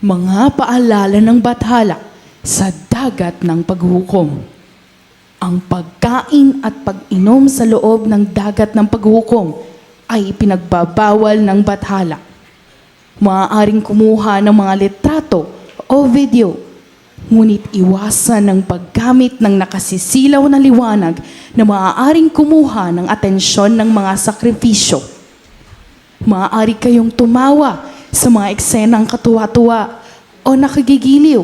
Mga paalala ng bathala sa dagat ng paghuhukom. Ang pagkain at pag-inom sa loob ng dagat ng paghuhukom ay pinagbabawal ng bathala. Maaaring kumuha ng mga litrato o video, ngunit iwasan ng paggamit ng nakasisilaw na liwanag na maaaring kumuha ng atensyon ng mga sakripisyo. Maaari kayong tumawa sa mga eksenang katuwa-tuwa o nakagigiliw,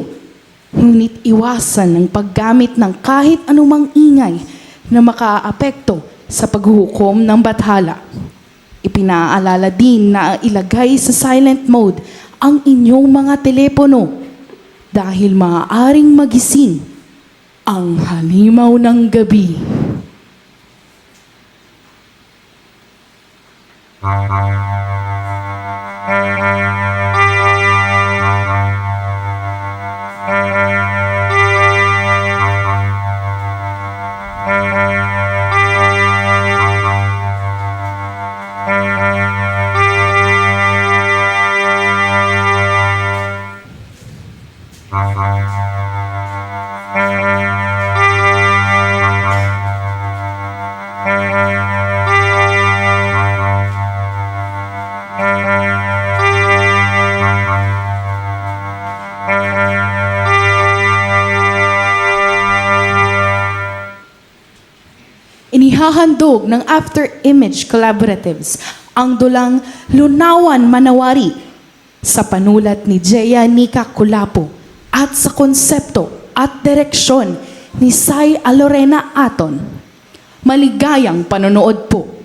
ngunit iwasan ng paggamit ng kahit anumang ingay na makaaapekto sa paghuhukom ng bathala. Ipinaalala din na ilagay sa silent mode ang inyong mga telepono dahil maaaring magising ang halimaw ng gabi. Inihahandog ng After Image Collaboratives ang dulang Lunawan Manawari sa panulat ni Jeya Nika Kulapo at sa konsepto at direksyon ni Sai Alorena Aton. Maligayang panonood po.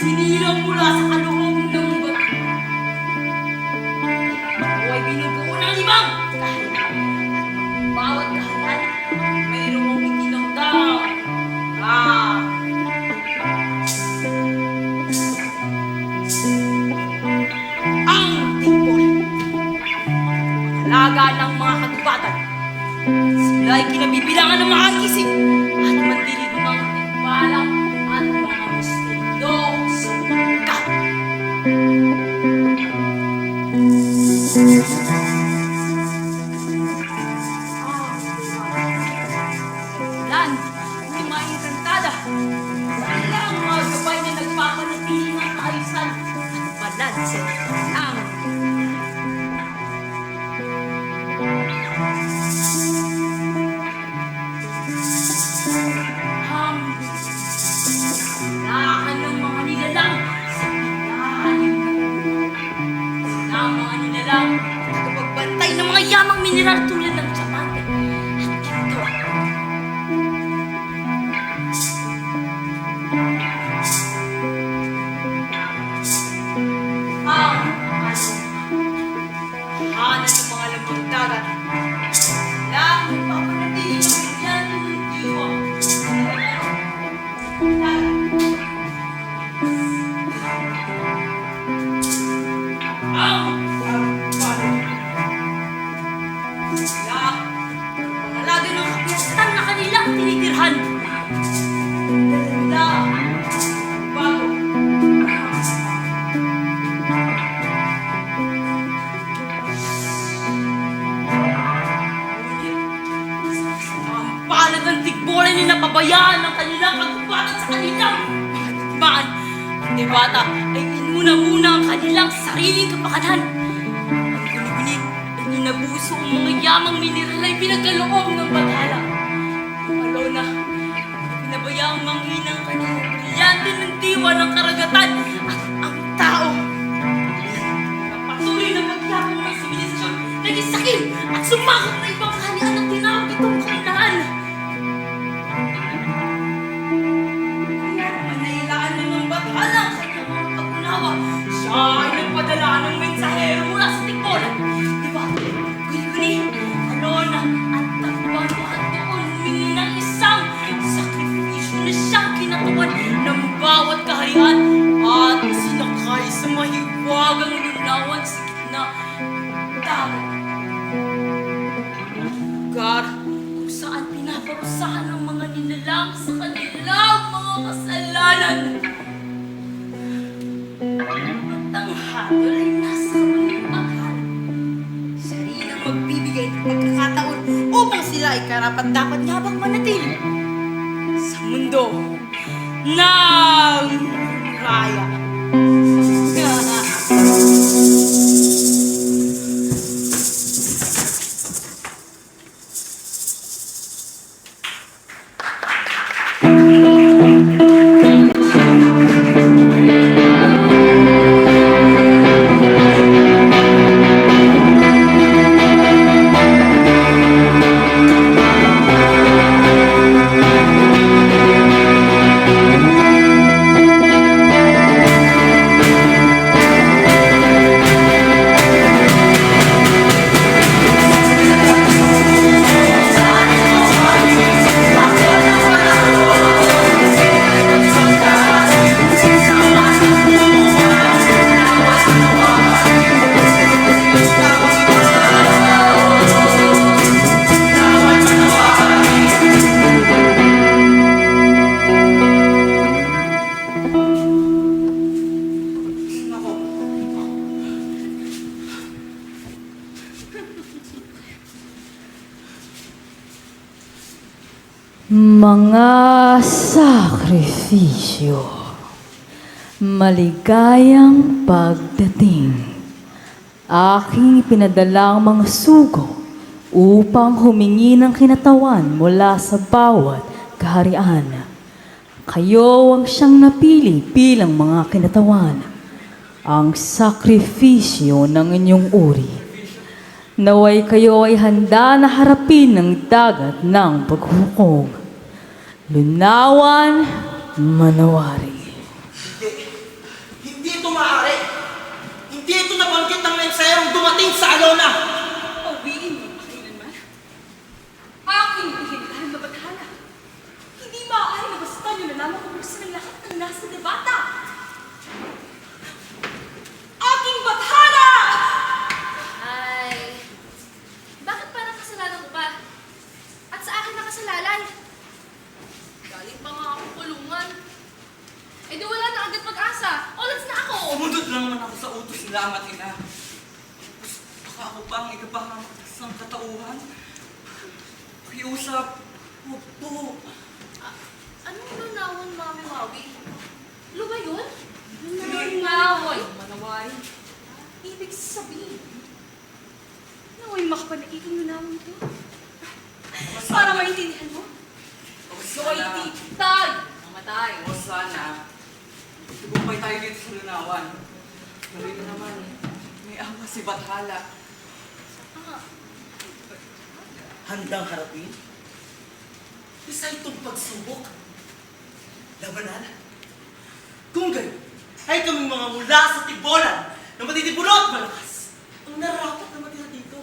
Sinilang mula sa kaloob ng bato. Ako ay binubuo ng limang kaharian. Bawat kaharian, mayroong itinagdang ang timpol. Alaga ng mga kagubatan. Sila ay kinabibilangan ng mga isip at mandilig ng mga timpalang at mga misteryosong kat. Lan, hindi mairantada. Sila ang mga gabay na nagpapanatili ng kaayusan at balanse ang lahat ng mga nilalang sa ilalim ng mga nilalang tagapagbantay ng mga yamang mineral tulad ng diamante at ginto. Tigbolan nila pabayaan ng kanilang kagubatan sa kanilang mga digmaan. Ang Debata ay inuna-muna ang kanilang sariling kapakanan. Ang guni-guni ay inabuso ang mga yamang mineral ay pinagkaloob ng Bathala. Ang Alona ay pinabayaang manghina ang kanilang brilyante ng diwa ng karagatan at ang tao. Patuloy na pagyapang ng sibilisasyon, naging sakil at sumakot na ibang kaharian ang tinawag itong kaunlahan. Kaya naman nailaan ng mga Bathala ang kanyang mga pag-unawa. Siya ay nagpadala ng mensahero mula sa Tigbolan. Diba? Guni-guni, Alona at Takbuhan doon humingi ng isang sakripisyo na siyang kinakawan ng bawat kaharian at sinakay sa mahiwagang lunawan sa gitna ng dagat. Lugar kung saan pinaparusahan ng mga nilalang sa kanilang mga kasalanan. At ang hatol ay nasa kanilang bakal. Siya rin ang magbibigay ng pagkakataon upang sila ay karapat-dapat yabang manatili sa mundo ng raya. Mga sakripisyo, maligayang pagdating. Aking pinadalang mga sugo upang humingi ng kinatawan mula sa bawat kaharian. Kayo ang siyang napili bilang mga kinatawan, ang sakripisyo ng inyong uri. Naway kayo ay handa na harapin ng dagat ng paghukom. Lunawan, manawari. Hindi ito maaari. Hindi ito nabanggit ng mensaherong dumating sa Alona. Pawiin mo pa kailanman. Aking ihintahan na Bathala. Hindi maaari na basta nyo na lamang kubusin ang lahat ng nasa debata. Aking Bathala! Ay, bakit parang kasalanan ko pa? At sa akin nakasalalay? Galing pa nga ako kulungan. Eh di wala na agad pag-asa. Olats na ako! Umundot lang naman ako sa utos nila, ama't ina. Baka ako pa ang ikabahang ng katauhan. Pakiusap. Huwag po. Anong lunawan, Mami Wawi? Luba yun? Lunawan, manaway. Ibig sabihin, naway makapanaiging lunawan to. Para maintindihan mo, naway titag, mamatay. O sana, ibumpay tayo dito sa lunawan. Marino naman, may awa si Bathala. Handang harapin? Isa itong pagsubok. Labanan? Kung gayon, ay kaming mga mula sa Tigbolan na matitipulot malakas. Ang narapat na matira dito.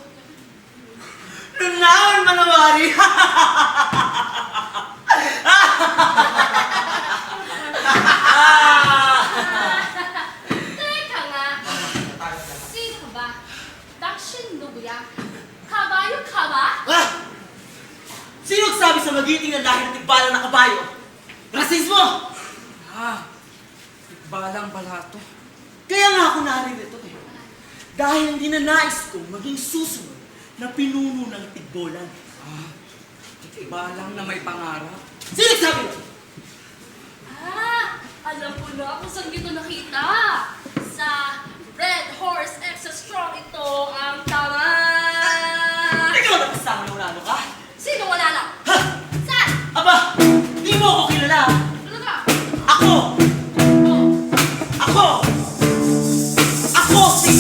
Lunawan, manawari! Teka nga! Sino ka ba? Dakshin Nubuya? Kabayo ka ba? Ah! Sino nagsabi sa magiting na dahil tigbalang na kabayo? Rasismo! Tigbalang balato. Kaya nga ako naririto eh. Dahil hindi na nais kong maging susunod na pinuno ng Tigbolan. Iba lang na may pangarap. Sino sabi mo? Alam ko na kung saan dito nakita. Sa Red Horse Extra Strong ito ang tama. Ikaw na kasama ng ulalo ka? Sino wala lang? Ha? Saan? Aba, di mo ako kilala. Ano ka? Ako! Oh. Ako! Ako si...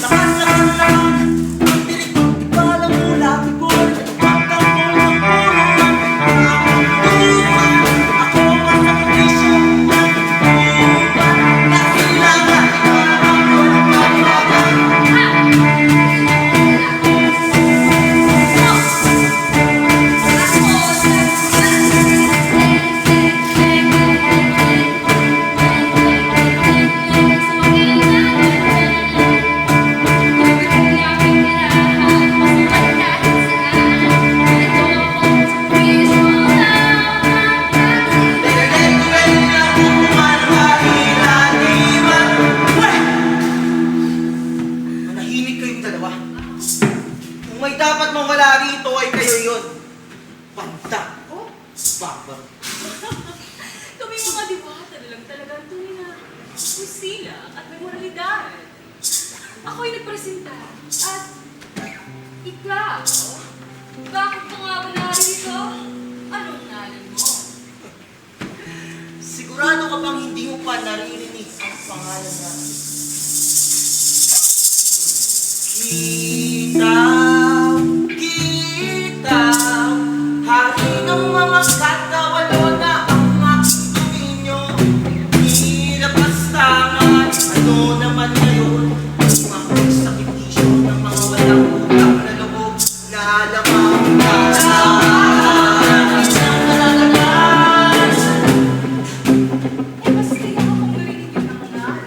Lakan! Ang tirik palang mula, tibol, pagkang mo ng puro. Ako ang sakrisyo. Nasilangan. Manahimik kayong dalawa. Kung may dapat mawala rito ay kayo yun. Banda. Barbaro. Kami mga diwata na lang talagang tunay na kusina at may moralidad. Ako'y nagpresenta at ikaw, bakit ka nga ba narito? Anong nalan mo? Sigurado ka bang hindi mo pa naririnig ang pangalan na Kitaw, hari ng mga katawalo na ang aking dominyo. Nilapastangan, ano naman ngayon? Ang aking sakripisyo ng mga walang utang na loob na lamang Eh, basta tingnan ko kung marinig yun ang nalan.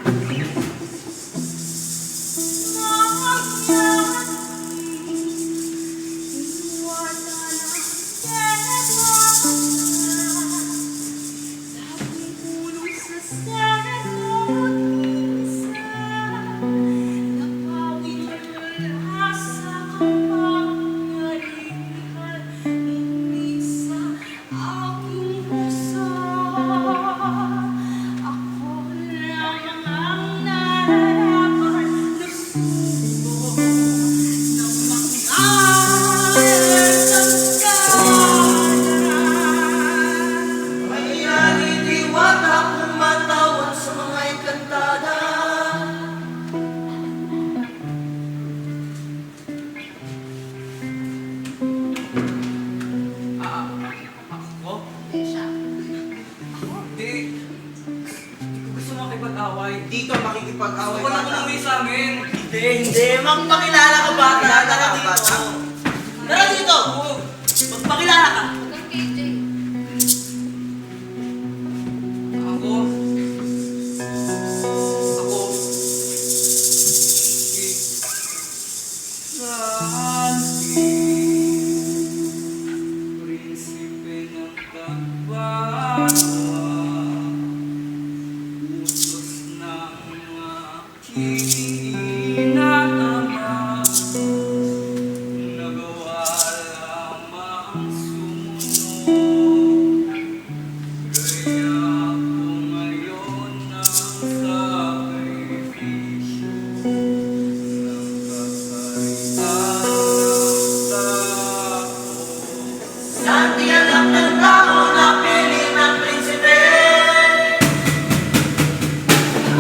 Mayayari diwata kung matawag sa mga enkantada. Ako? Hindi. Gusto makipag-away. Dito makikipag-away. Ako lang umuwi sa amin. Hindi. Magpakilala ka bata. Tara dito. Tara dito. Magpakilala ka. Hanggang KJ. Ako. Santi. Prinsipe ng Tagbawa. Utos ng aking ama. Nagawa lamang sumunod. Kaya ako ngayon ang sakripisyo ng kakaitan ng tao. Santi anak ng tao na pili ng prinsipe.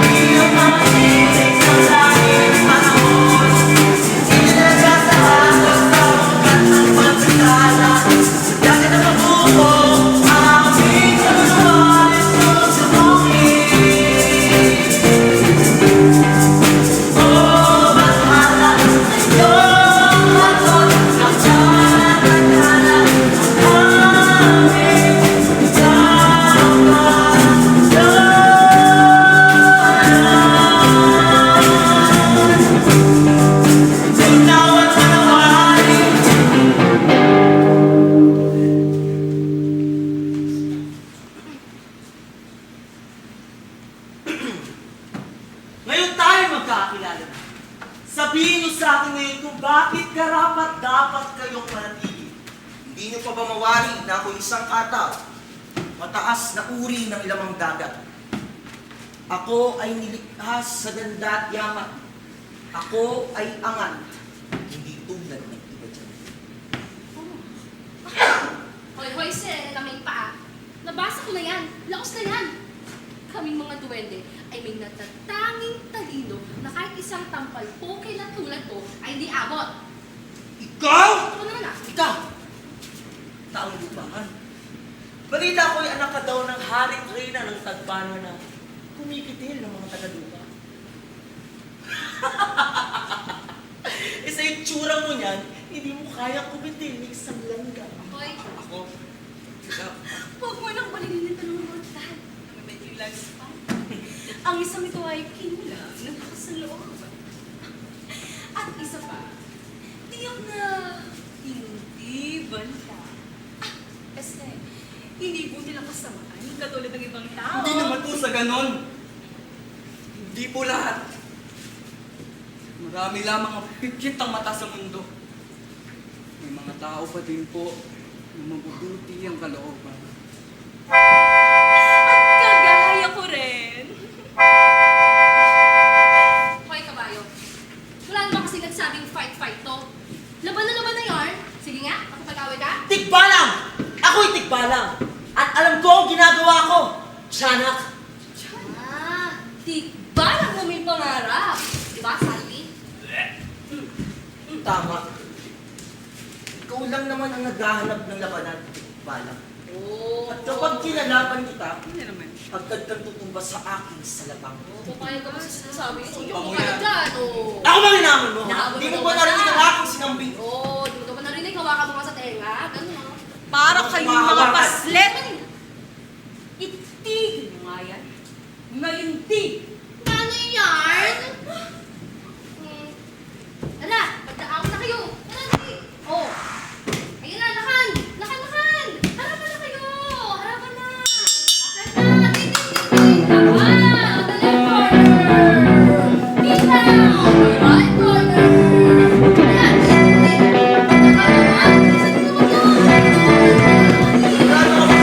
Iyong mga sinisig sa langit panahon. Sinilagay sa hagos sa ugat ng pagkakala. Dati na mabuo isang kataw, mataas na uri ng ilamang dagat. Ako ay nilikha sa ganda at yaman. Ako ay angat, hindi tulad ng iba dyan. Hoy, sir, kaming paa. Nabasa ko na yan. Laos na yan. Kaming mga duwende ay may natatanging talino na kahit isang tampal poke na tulad ko ay hindi abot. Ikaw? Ako naman ah. Ikaw! Taong lupahan. Balita ko'y anak ka daw ng haring reyna ng tagpano na kumikitil ng mga tagalupa. Isa yung tsura mo niyan, hindi mo kaya kumitil ng isang langga. Hoy, Ako? Ikaw? huwag mo nang balinin ito ng mga mortal. Medyo lags pa. Ang isang ito ay kinulang ng lakas sa loob. At isa pa, tiyak na tinitiban ka. Kasi hindi po nila kasamaan katulad ng ibang tao. Hindi naman po sa ganon. Hindi po lahat. Marami lamang ang pikit ang mata sa mundo. May mga tao pa din po na mabubuti ang kalooban. At kagaya ko rin. Hoy, kabayo. Wala naman kasi nagsabing fight to. Laban na yarn. Sige nga, makapag-away ka. Tigbalang! Ako'y tigbalang! At alam ko ang ginagawa ko! Tiyanak! Tigbalang mo may pangarap. Diba, Salvi? Tama. Ikaw lang naman ang naghahanap ng labanan, tigbalang. Oo. At kapag kinalaban kita, Hindi naman. agad kang tutumba sa aking salabang. Papayag ka ba sa sinasabi ko? Hindi Sumpah ko mo kaya yan. dyan, oo. Ako bang inaamon mo? Inaamon Hindi mo mo ba naman narinig siya. ang aking sinambing? Oo, di mo naman narinig. Hawakan mo nga sa tenga. Ganun, ah. Para Ano kayong mga mga hawakan? paslet! Itigil mo nga yan. Ngayon di! Paano yarn? Ala, magdaaw na kayo. Ala, di. Oh. Ayun na, lakan. Lakan. Harapan na kayo. Harapan na. Akan na. Ding. Lakan. The left corner. Knee down. Right corner. Ayan. Ding. Ayan. Isa din naman yun. Wala na akong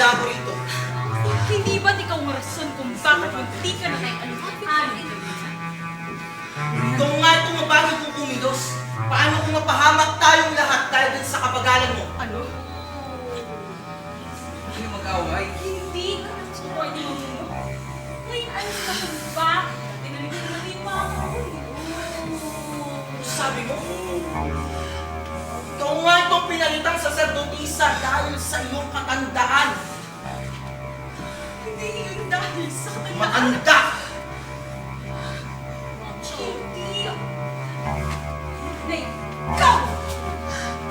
dinadaan ko rito. Hindi ba't ikaw ang rason kung bakit hindi ka na kay alipin? Ikaw nga itong mabagay kong kumilos. Paano kung mapahamak tayong lahat dahil din sa kabagalan mo? Ano? Hindi mag-away. Hindi ka pwede mo. Ngayon ano na kung bakit tinalikan mo yung mga Sabi mo, ikaw nga itong pinalitang saserdotisa dahil sa iyong katandaan. Hindi yun dahil sa katandaan. Maanda! Hindi. Na ikaw!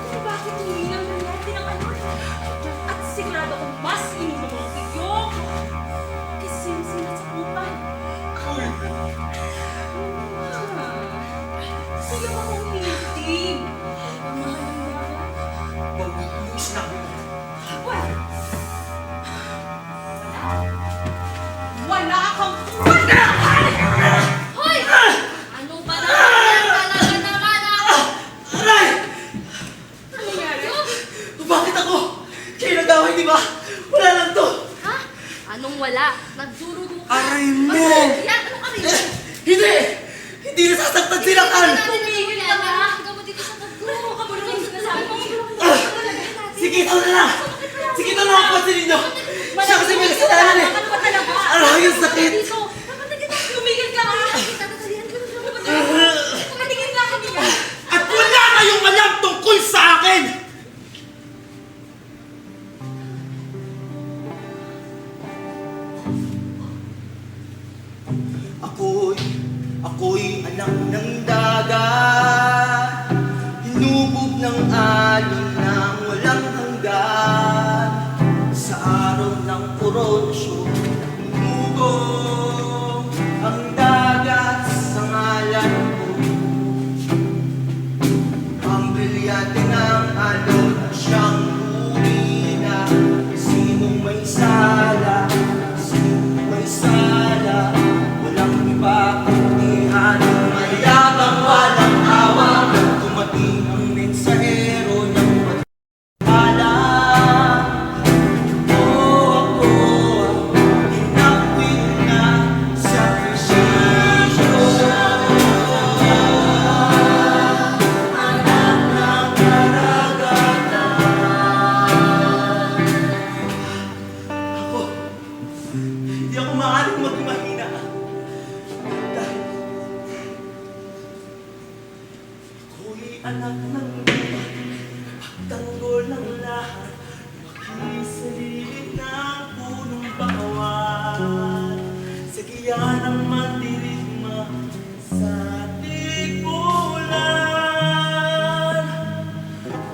Kung bakit hindi lang natin ang ano? At sigurado kong mas inuman mo ang iyong kisimusilat sa upan. Cool! Sige akong hindi. Ang mahal ng mga. Bawi yung sinabi mo. Wala. Wala kang wala! Hoy! Ano ba naman yan? Talaga naman ako! Aray! Ano nangyari? Bakit ako? Kayo nag-away, di ba? Wala lang to! Ha? Anong wala? Nagdurugo ka. Aray mo! Yan, ano ka rin? Hindi! Hindi nasasaktan sila kan! Tumigil ka na. Huwag mo dito sa pagdurugo. Ano ka ba naman sinasabi mo? Sige, ito na lang! Sige, ito na lang ang pansin ninyo! Siya kasi may kasalanan eh! Ano ba talaga? Aray, ang sakit! Dito. Dapat na kita. Tumigil ka nga! Tatagalian ka na. Tumatingin na kami yan! At wala kayong alam tungkol sa akin! Ako'y anak ng dagat, hinubog ng alon ng walang hanggan. Sa araw ng koronasyon, hinubog ang dagat sa ngalan ko. Ang brilyante ng alon at siyang umina. Sinong may sala, sinong may sala, walang iba kundi anong mayabang walang awa. Dumating ang mensahero ng pagpapala. Ako ang inakwit na sakrisisyo. Anak ng karagatan. Ako, hindi ako maaaring magmahina. Dahil ako'y anak ng lupa, pagtanggol ng lahat, makisarili ng punong bakawan. Sa giya ng mandirigma sa tigbulan.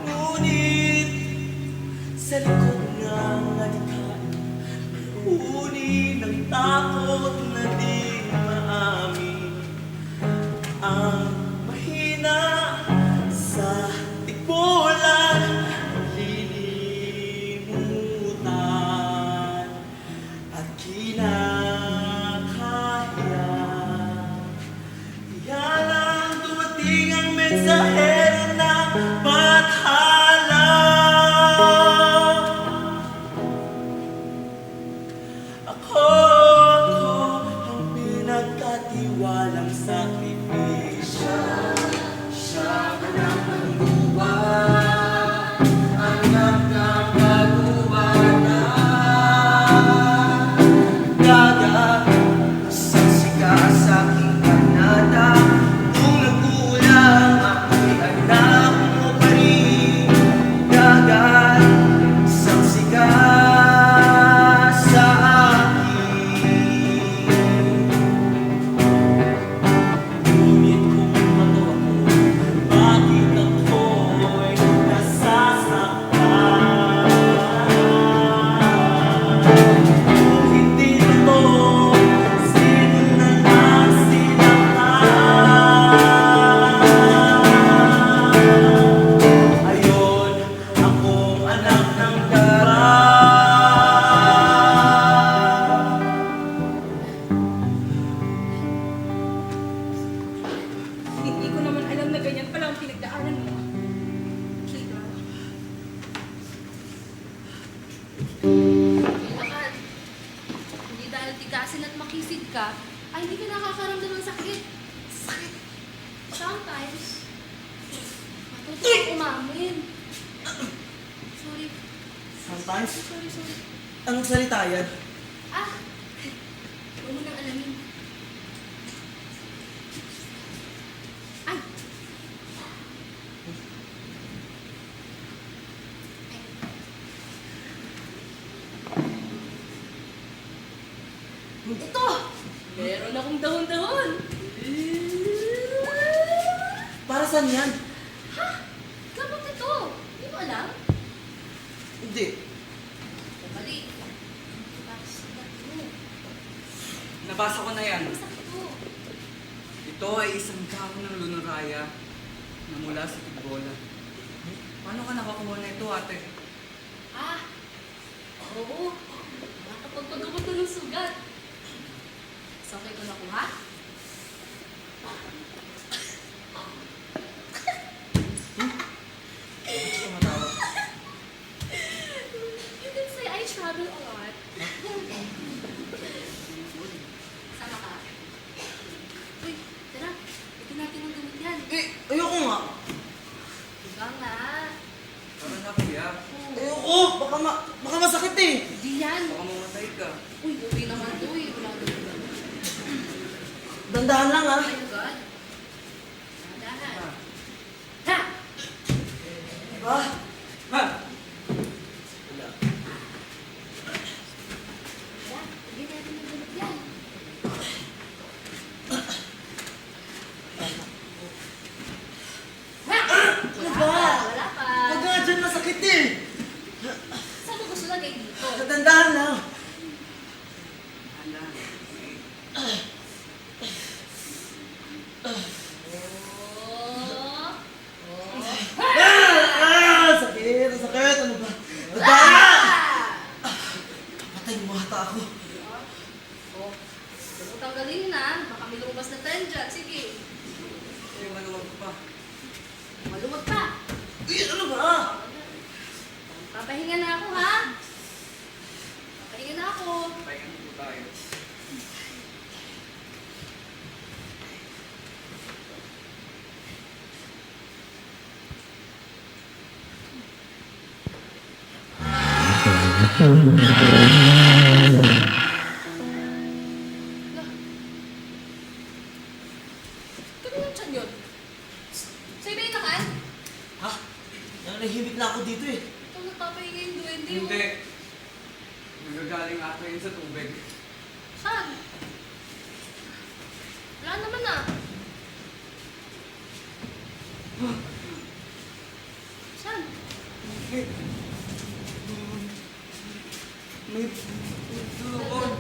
Ngunit sa likod ng alikhan, uni ng takot na di maamin. Ang mahina sa tikbulan, lilimutan at kinakaya. nag-breastfeed ka, ay hindi ka nakakaramdam ng sakit. Sometimes, matuto kang umamin. Sorry. Sometimes, Sorry. anong salita yan? Ah! Huwag mo nang alamin. Ay! Ito! Meron akong dahon-dahon. Para saan yan? Ha? Gamot ito. Hindi mo alam? Hindi. Mali. Basta ito. Nabasa ko na yan. Basta ito. Ito ay isang dahon ng lunaraya na mula sa Tigbola. Paano ka nakakuha na ito, ate? Ah! Oo. Nakapagpagawa ko ng sugat. Saan kayo ko nakuha? You can say I travel a lot. Sama ka? Uy, tara. Ito natin ang gamit yan. Ayoko nga. Diba nga? Tara na, kuya. Ayoko, baka masakit eh. Hindi yan. Baka mamatay ka. Uy, uwi naman to eh. Wala na. Dandahan lang ah. Oh my God. Dahan. Ha! Ah, Ha? Yan, hindi natin ang gamit yan. Ha! Wala ba? pa, wala pa. Huwag nga dyan, masakit eh. Saan mo gusto lagay dito? Dandahan lang. Anda. Oh. Sakit. Ano ba? Dandahan! Ah! Patay mo ata ako. Oh. Huwag mo tanggalin na. Baka may lumabas na tayo dyan. Sige. Ay, maluwag pa. Maluwag pa. Uy, ano ba? Papahinga na ako, ha? Papahinga na ako. Pahingan po tayo. Kanino dyan yun? Sa'yo ba yung nakan? Ha? Nahihimik na ako dito eh. Ito nagpapahinga yung duwende, oh. Hindi. Nagagaling ata yun sa tubig. Saan? Wala naman ah. Saan? May doon.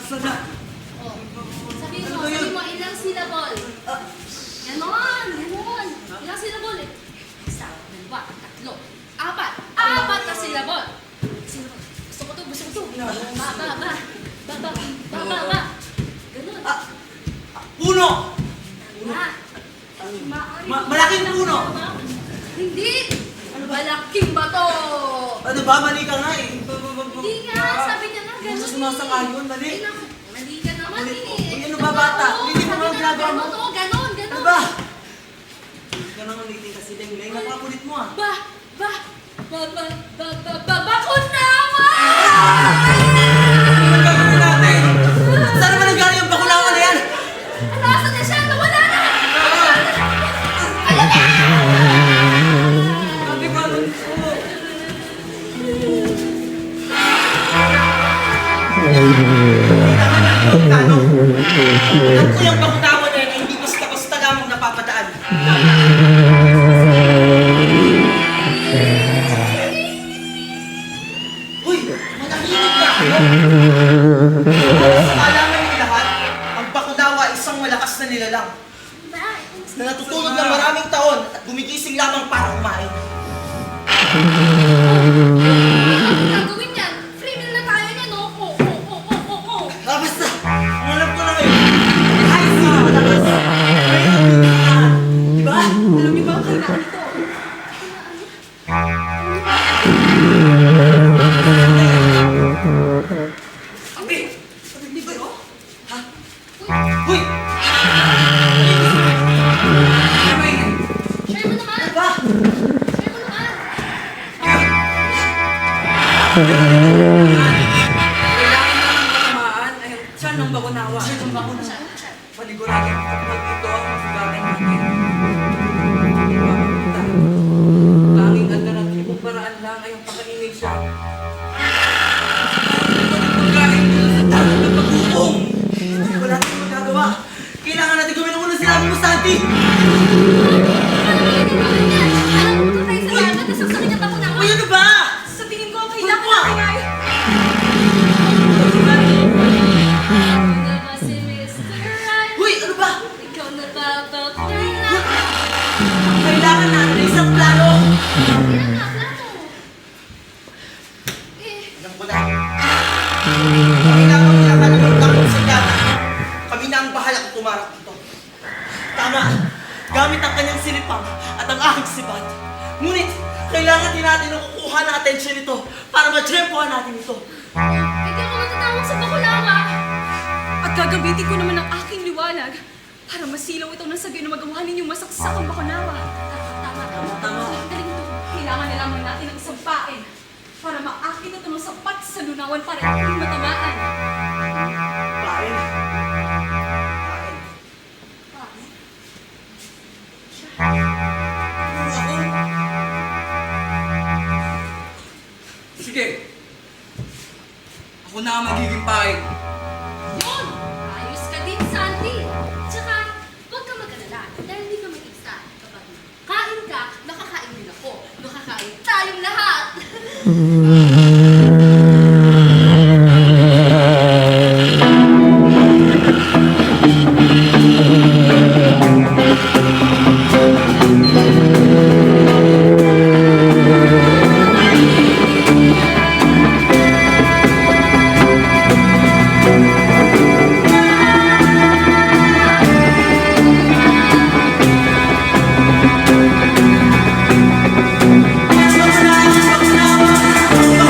Saan na? Oh. Sabihin Ano mo, ba yun? sabihin mo, ilang syllable? Ganon! Ilang syllable eh? Isa, dalawa, tatlo, apat. Apat na syllable. Syllable. Gusto ko to. Ba. Ganon. Puno! Ha? Malaking puno! Hindi! Malaking bato! Ano ba? Mali ka nga eh. Hindi nga, sabi niya nga ganun Hindi sumasang-ayon, mali. Eh, mali ka naman Mali. eh. Uy, ano ba, bata? Hindi mo Sabi naman niya ginagawa mo. Ganon. Ano ba? Hindi ka naman ulitin kasi Leng. Nakakulit mo ah. Bakun naman! Ano gagawin natin? Saan naman nanggaling yung bakulawan na yan? Nasaan na siya? Nawala na! Sabi ko, ano po? Alam ko yung bakulawan na yan ay hindi basta-basta lamang napapadaan. Uy! Manahimik ka! Para sa kaalaman ng lahat, ang bakulawa ay isang malakas na nilalang na natutulog ng maraming taon at gumigising lamang para kumain. Ano gagawin yan? Free meal na tayo niyan, no? Ah, basta! Ang alam ko na ngayon, ay si malakas! Diba? Alam niyo ba ang kailangan ito? Kailangan na ng matamaan ay ang tiyan ng bakunawa. Paniguragan kapag ito ang masugatan natin. Tanging alternatibong paraan lang ay ang pakaingay siya. Pagkain nila sa dagat ng paghukom. Wala tayong magagawa. Kailangan natin gawin ang unang sinabi mo, Santi. Uy, Uy, ano ba? sa tingin ko, kailangan natin ay... Uy, ano ba? Ikaw na ba ba? Kailangan natin ng isang plano. Alam ko na. Kailangan mo lang ng takot sa data. Kami na ang bahala kung tumarap dito. Tama. Gamit ang kanyang silipang at ang aking sibat. Ngunit, kailangan din natin na kukuha ng atensyon nito para ma-tsempohan natin ito. Hindi ako matatawag sa bakulawa. At gagamitin ko naman ang aking liwanag para masilaw ito ng sagay na magawa ninyong masaksakang bakunawa. Tama. Ang galing ito. Kailangan na lamang natin ng isang pain para maakit ito ng sapat sa lunawan para hindi matamaan. Parin. Sige. Ako na ang magiging pain. Yun! Ayos ka din, Santi. Tsaka, huwag ka mag-alala dahil hindi ka mag-isa. Kapag kain ka, nakakain din ako. Nakakain tayong lahat. Bakunawa!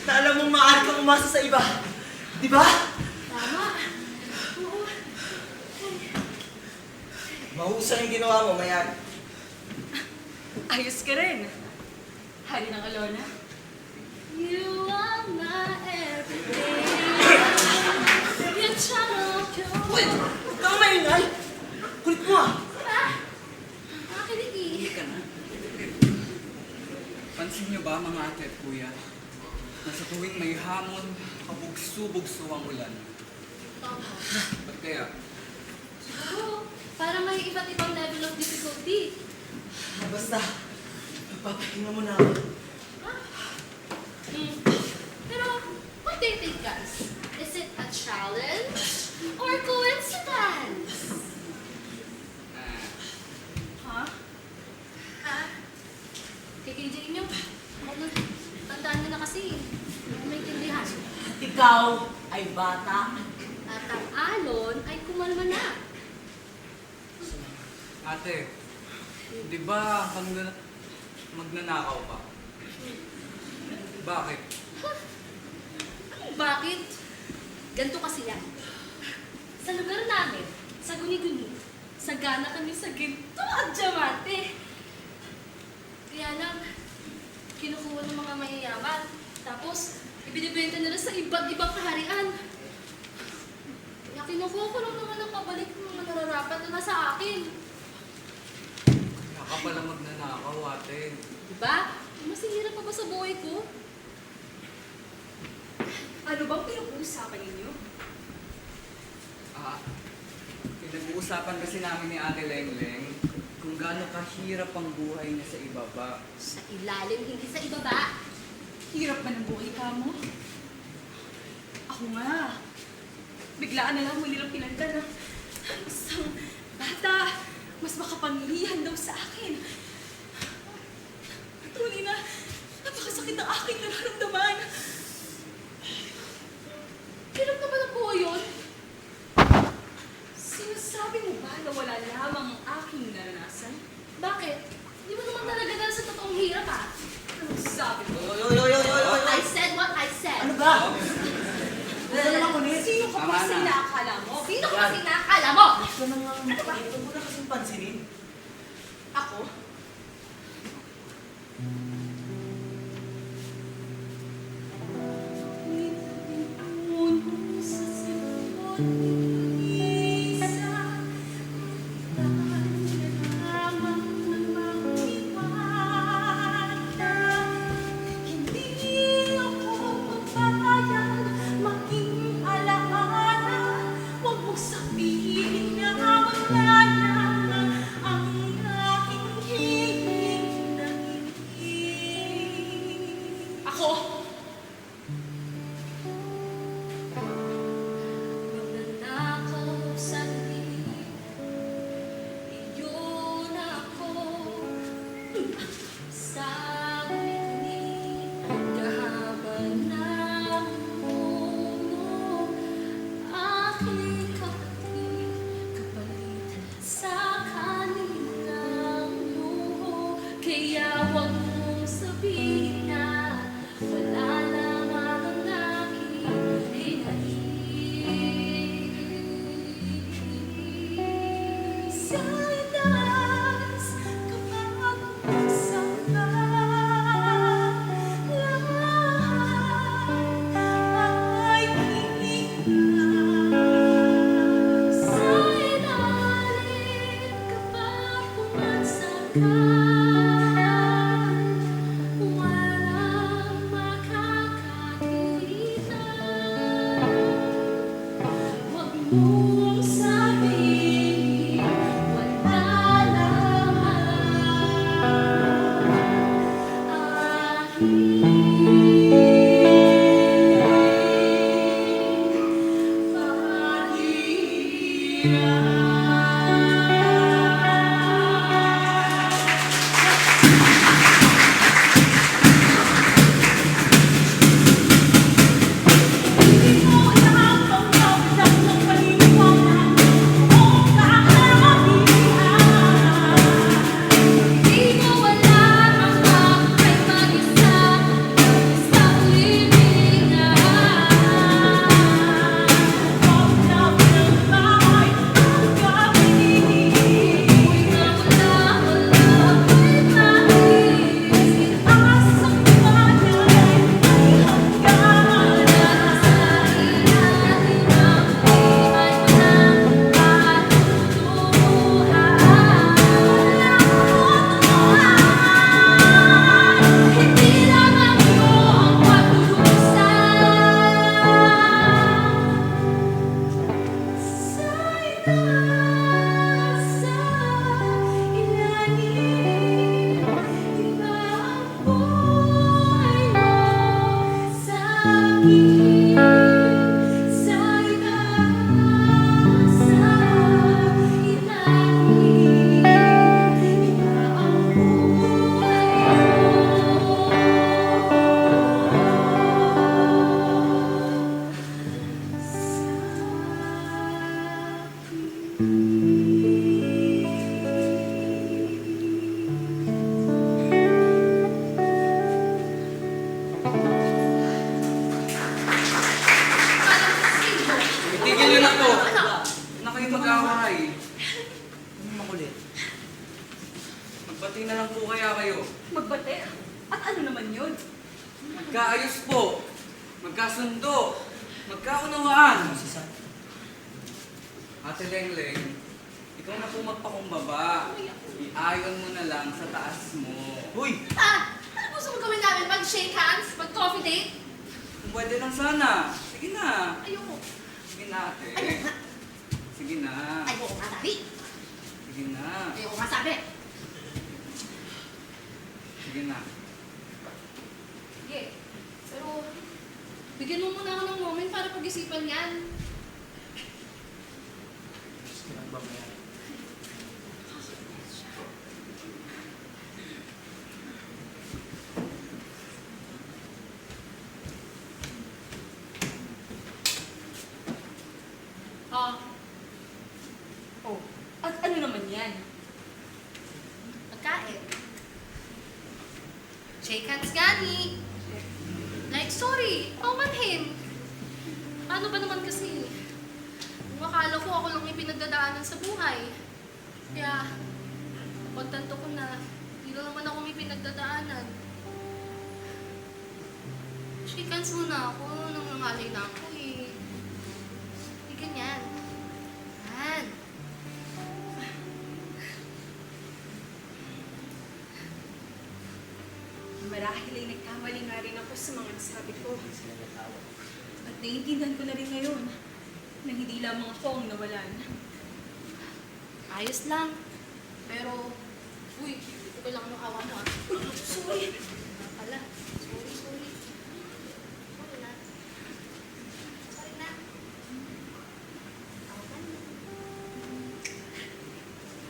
na alam mong maaari kang umasa sa iba. Di ba? Tama. Oo. Mahusay yung ginawa mo, Mayari. Ayos ka rin. Hari ng Alona. You are my everything. Your Uy! champion. Huwag kang maingay! Kulit mo ah! Diba? Nakakilig Hindi ka na. Pansin niyo ba mga ate at kuya? Na sa tuwing may hamon, kabugso-bugso ang ulan. Ba't kaya? Oo, para may iba't ibang level of difficulty. Basta, magpapahinga mo na ako. Pero, what do you think, guys? Is it a challenge or coincidence? Ah, Ha? Ah? Kikiligin niyo? Tandaan niyo na kasi. Hindi may tindihan. Ikaw ay bata. At ang alon ay kumalma na. ate, di ba magnanakaw pa? Bakit? Bakit? Ganito kasi yan. Sa lugar namin, sa guni-guni, sagana kami sa ginto at diamante. Kaya lang, kinukuha ng mga mayayaman. Tapos, ibinibenta nila sa iba't ibang kaharian. Kaya kinukuha ko lang naman ang pabalik ng mga nararapat na nasa akin. Kaya ka pala magnanakaw, ate. Diba? Masihirap pa ba sa buhay ko? Ano bang pinag-uusapan ninyo? Ah, pinag-uusapan kasi namin ni Ate Lengleng kung gaano kahirap ang buhay niya sa ibaba. Sa ilalim, hindi sa ibaba. Hirap ba ng buhay ka mo? Ako nga. Biglaan na lang mo nilang pinanda na isang bata, mas makapangyarihan daw sa akin. Tunay na, napakasakit ang aking nararamdaman. Hirap na ba na po yun? Sinasabi mo ba na wala lamang ang aking naranasan? Bakit? Di mo naman talaga dahil sa totoong hirap ah. Ano sabi mo? I said what I said. Ano ba? Ano naman ulit? Sino ka Tama pa sa na. inaakala mo? Sino ka kasi nakakala mo? Ito na nga. Ito mo na kasing pansinin. Ako? Ako? Magnanakaw sa dilim, iyon ako. Sa guni-guni, kahabang ng puno, aking kapatid, kapalit sa kanilang luho. Kaya huwag mong sabihin na wala naman ang aking hinahin. Sa itas, kapag buksan ka, lahat ay kinikilig. Sa ilalim, kapag pumansan ka, walang makakakita. Huwag mong sabihin, wala lamang aking Magkaayos po. Magkasundo. Magkaunawaan. Ate Lengleng, ikaw na po magpakumbaba. Iayon mo na lang sa taas mo. Uy! Ano gusto mo gawin namin? Mag-shake hands? Mag-coffee date? Kung pwede lang sana. Sige na. Ayoko. Sige na, ate. Ayoko nga. Sige na. Ayoko nga sabi. Sige na. Ayoko nga sabi. Sige na. Sige. Pero, bigyan mo muna ako ng moment para pag-isipan yan. Ah. Oh. At ano naman yan? Pagkain. Shake hands, Gani. Like, sorry, paumanhin. Paano ba naman kasi? Kung akala ko ako lang yung pinagdadaanan sa buhay. Kaya, pagtanto ko na, hindi lang naman ako may pinagdadaanan. Shake hands muna ako, nang nangalay na ako eh. Hindi ganyan. Yan. Marahil ay nagkamali nga rin ako sa mga nasabi ko. At naiintindihan ko na rin ngayon na hindi lamang ako ang nawalan. Ayos lang. Pero, uy, ito ko lang ang awa mo ah. Sorry. Pala. Sorry. Sorry na. Sorry na. Awan.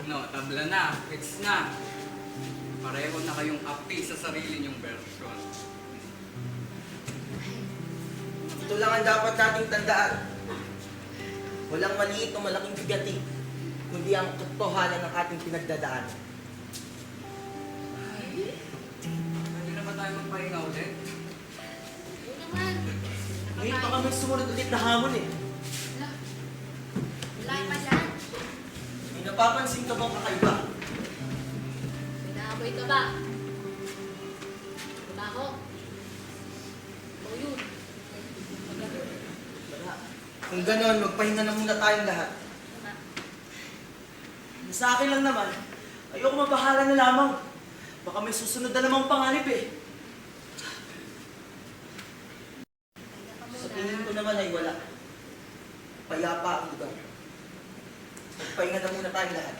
No, tabla na. Fix na. Pareho na kayong api sa sarili niyong version. Ito lang ang dapat nating tandaan. Walang maliit o malaking bigati, kundi ang katotohanan ng ating pinagdadaanan. Pwede na ba tayo magpahinga ulit? Oo naman. Ngayon pa kami sumunod ulit na hamon eh. Wala. Wala pa dyan. May napapansin ka bang kakaiba? Pinaamoy ka ba? Diba ako? O yun. Wala. Kung ganon, magpahinga na muna tayong lahat. Diba? Sa akin lang naman, ayoko mabahala na lamang. Baka may susunod na namang panganib eh. Sa tingin ko naman ay wala. Payapa ang lugar. Magpahinga na muna tayong lahat.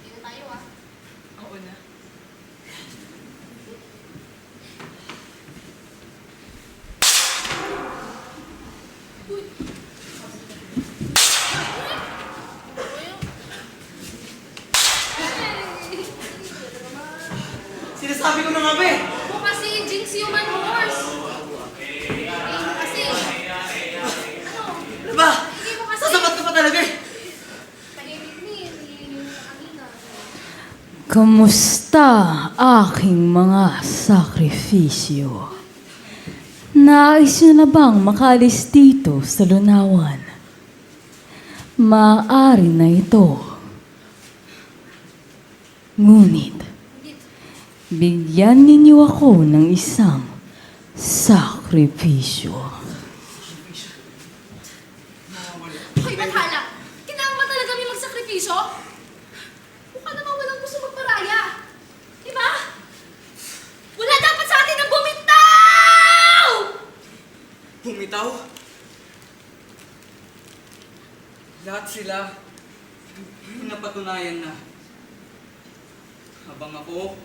Dito tayo ah. Oo na. Sinasabi ko na nga ba eh! Ako kasi, Jinx Human Horse. Kasi, ano? Ano ba? Hindi mo kasi. Sasapat ka pa talaga eh! Tahimik ni, yung kanina. Kamusta aking mga sakripisyo? Nais niyo na bang makalis dito sa lunawan? Maaari na ito. Ngunit, bigyan ninyo ako ng isang sakripisyo. Hoy, Bathala! Kailangan ba talaga may magsakripisyo? Mukha naman walang gusto magparaya. Diba? Wala dapat sa atin ang bumitaw! Bumitaw? Lahat sila napatunayan na. Habang ako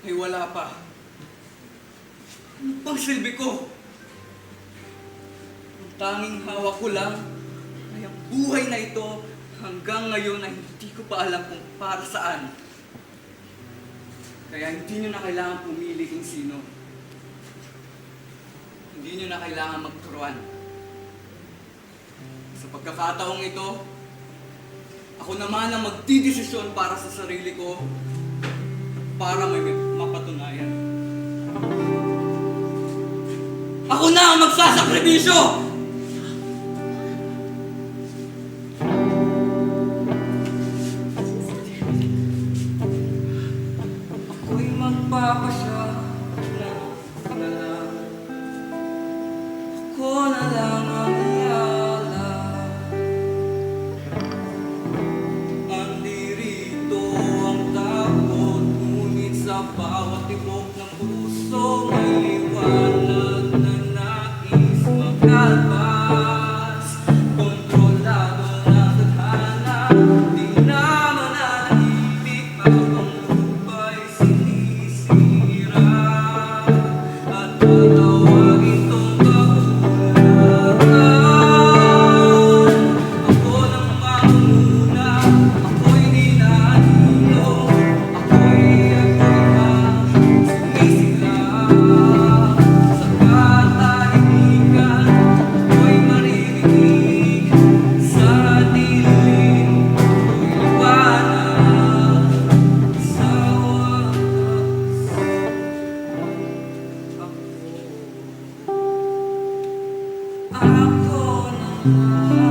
ay wala pa. Ano pang silbi ko? Ang tanging hawak ko lang ay ang buhay na ito hanggang ngayon ay hindi ko pa alam kung para saan. Kaya hindi nyo na kailangan pumili kung sino. Hindi nyo na kailangan magturuan. Sa pagkakataong ito, ako naman ang magdidesisyon para sa sarili ko para may mapatunayan. Ako na ang magsasakripisyo! Ako'y magpapasya na lang. Ako na lang ang iyala. Andirito ang takot, ngunit sa bawat tibok ng puso may liwanag na nais magkalpas. Kontrolado na tadhana, di na mananahimik habang lupa'y sinisira. At tatawagin tong kakulangan. Ako lang manguna, ako'y ninanilo, ako'y sumisigla. Sa katahimikan, ako'y maririnig. Sa dilim, ako'y liwanag. Sa wakas, ako na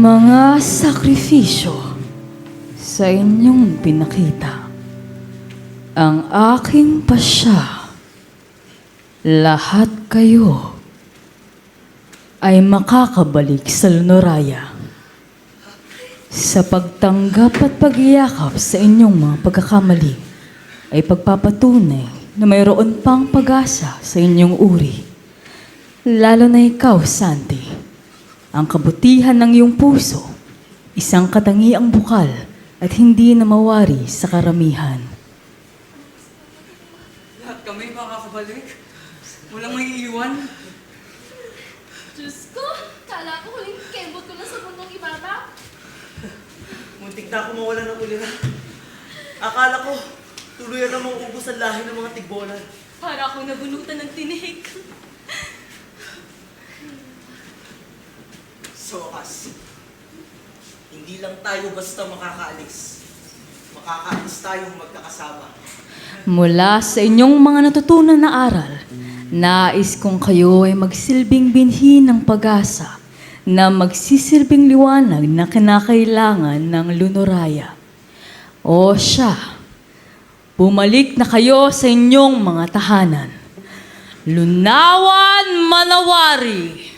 Mga sakripisyo sa inyong pinakita, ang aking pasya, lahat kayo ay makakabalik sa Lunaraya sa pagtanggap at pag-iyakap sa inyong mga pagkakamali ay pagpapatunay na mayroon pang pag-asa sa inyong uri. Lalo na ikaw, Santi. Ang kabutihan ng iyong puso, isang katangiang bukal at hindi na mawari sa karamihan. Lahat kami makakabalik. Walang may iiwan. Diyos ko, kala ko huling kembot ko na sa mundong ibaba. Muntik na ako mawala ng ulira. Akala ko, tuluyan na maubos ang lahi ng mga tigbolan. Para ako nabunutan ng tinik. Sa wakas, hindi lang tayo basta makakaalis. Makakaalis tayong magkakasama. Mula sa inyong mga natutunan na aral, nais kong kayo ay magsilbing binhi ng pag-asa na magsisilbing liwanag na kinakailangan ng Lunuraya. O siya, bumalik na kayo sa inyong mga tahanan. Lunawan Manawari!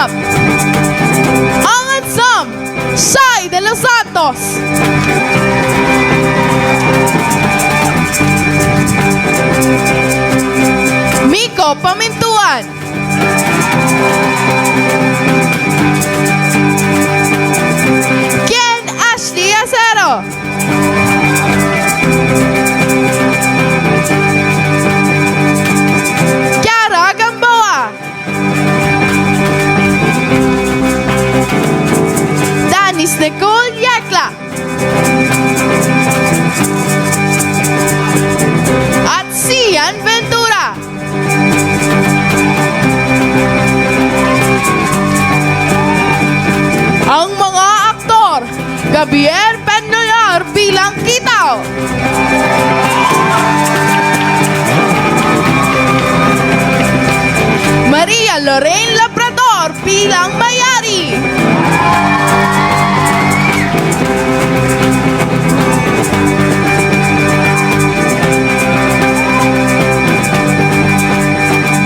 up! Ang ensemble, Shai de los Santos! Miko Pamintuan! Ken Ashley Acero! Kiara Gamboa! Danis Nicole Yekla! At Sian Ventura! Ang mga aktor, Gabriel Penloyor bilang Kitaw. Maria Lorraine Labrador bilang Mayari.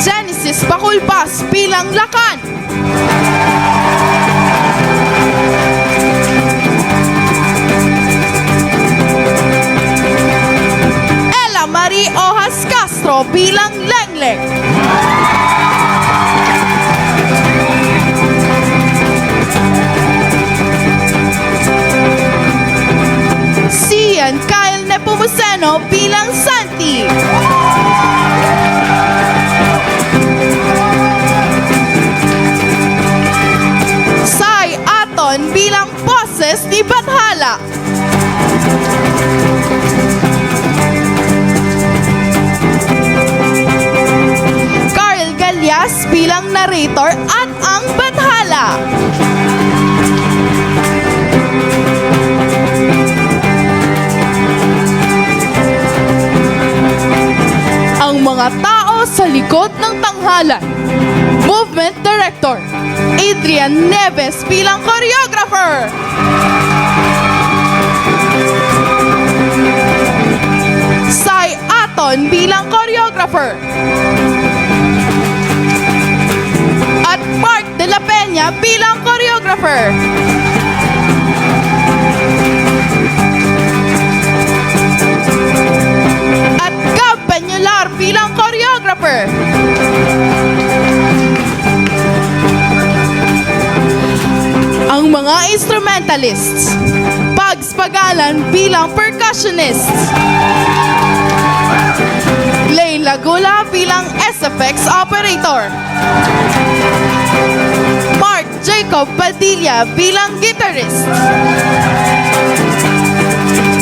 Genesis Baculpas bilang Lakan. Ella Marie Ojas Castro bilang Lengleng. Sian Kyle Nepomuceno bilang Santi. Sai Aton bilang boses ni Bathala. Carl Galias bilang narrator at ang Bathala. Ang mga tao sa likod ng tanghalan. Movement Director, Adrian Neves bilang choreographer. Sai Aton bilang choreographer. At Mark de la Peña bilang choreographer. At Gab Peñular bilang choreographer. Ang mga instrumentalists, Pags Pagalan bilang percussionists. Leila Gula bilang SFX operator. Mark Jacob Padilla bilang guitarist.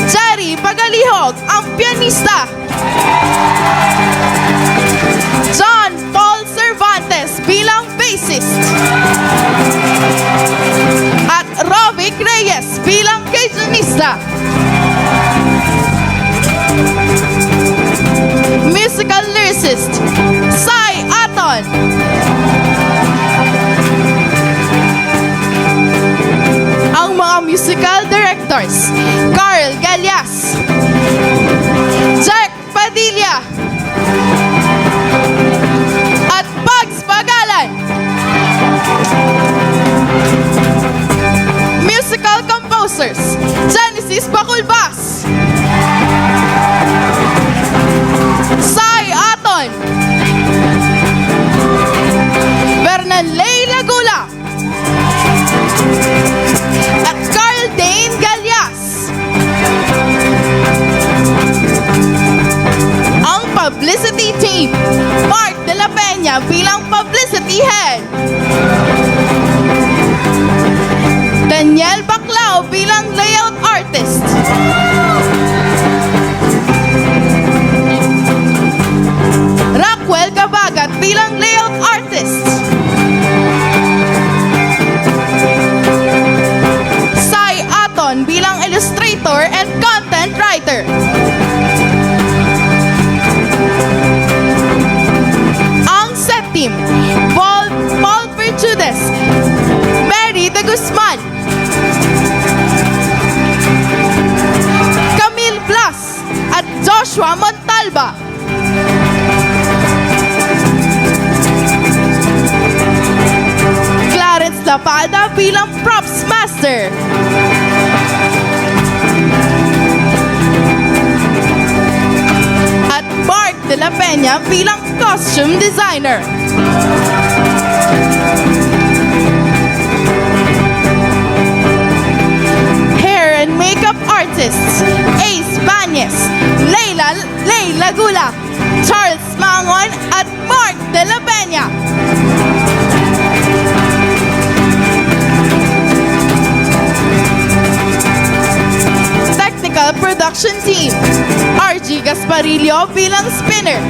Jerry Pagalihog ang pianista. John Paul Cervantes bilang bassist. At Rovic Reyes bilang Cajunista. Musical lyricist, Sai Aton. Ang mga musical directors, Carl Galias, Jack Padilla, at Pags Pagalan. Musical composers, Genesis Baculbas, Sai Aton, Bernalay Lagula, at Carl Dane Galias. Ang publicity team, Mark de la Peña bilang publicity head. Daniel Baclao bilang layout artist. Rockwell Gabagat bilang layout artist. Sai Aton bilang illustrator and content writer. Ang set team, Paul Virtudes, Mary de Guzman, Camille Blas, at Joshua Montalba. Master. At Mark de la Peña bilang Costume Designer. Hair and Makeup Artists, Ace Banyes, Leila Gula, Charles Mangon at Mark de la Peña. Technical Production Team, RG Gasparillo bilang Spinner,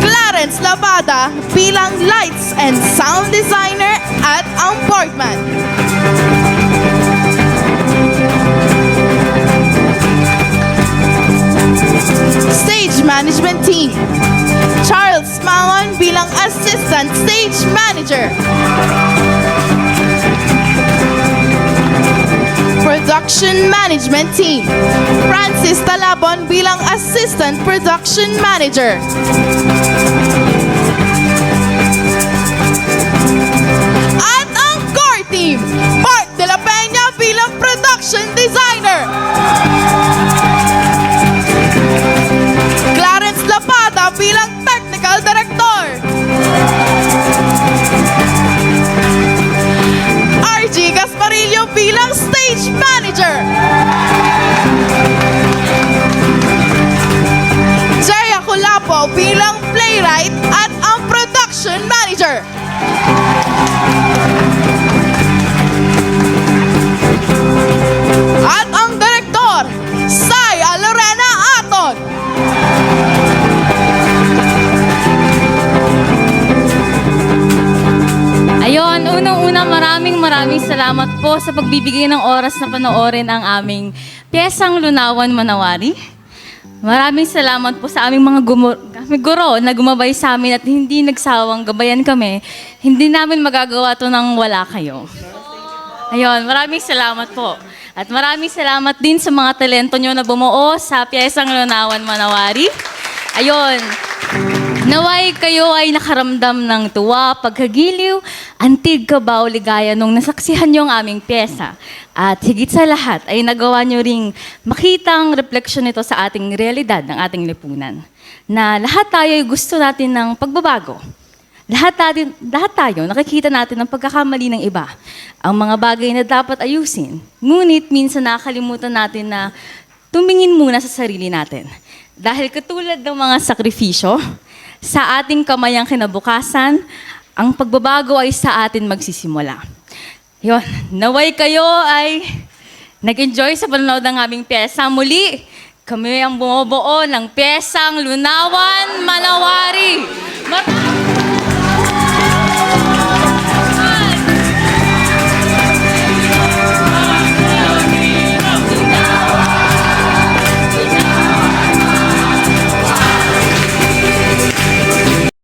Clarence Lavada bilang Lights and Sound Designer at ang Portman. Stage Management Team, Charles Mangon bilang Assistant Stage Manager. Production Management Team, Francis Talabon bilang Assistant Production Manager. At ang core team, Mark de la Peña bilang Production Designer. Clarence Lapata bilang Technical Director. RG Gasparillo bilang Stage Manager. Jaya Culapo bilang Playwright at ang Production Manager. At ang Direktor, Sai Alorena Aton. Ayon, unang-una maraming salamat po sa pagbibigay ng oras na panoorin ang aming piyesang Lunawan Manawari. Maraming salamat po sa aming mga guro na gumabay sa amin at hindi nagsawang gabayan kami. Hindi namin magagawa to nang wala kayo. Ayon, maraming salamat po. At maraming salamat din sa mga talento nyo na bumuo sa piyesang Lunawan Manawari. Ayon, naway kayo ay nakaramdam ng tuwa, pagkagiliw, antig, kabaw, ligaya nung nasaksihan nyo ang aming pyesa. At higit sa lahat ay nagawa nyo ring makitang refleksyon nito sa ating realidad ng ating lipunan. Na lahat tayo ay gusto natin ng pagbabago. Lahat tayo nakikita natin ang pagkakamali ng iba. Ang mga bagay na dapat ayusin. Ngunit minsan nakakalimutan natin na tumingin muna sa sarili natin. Dahil katulad ng mga sakripisyo, sa ating kamay ang kinabukasan, ang pagbabago ay sa atin magsisimula. Yon, naway kayo ay nag-enjoy sa panonood ng aming pyesa. Muli, kami ang bumubuo ng pyesang Lunawan Manawari.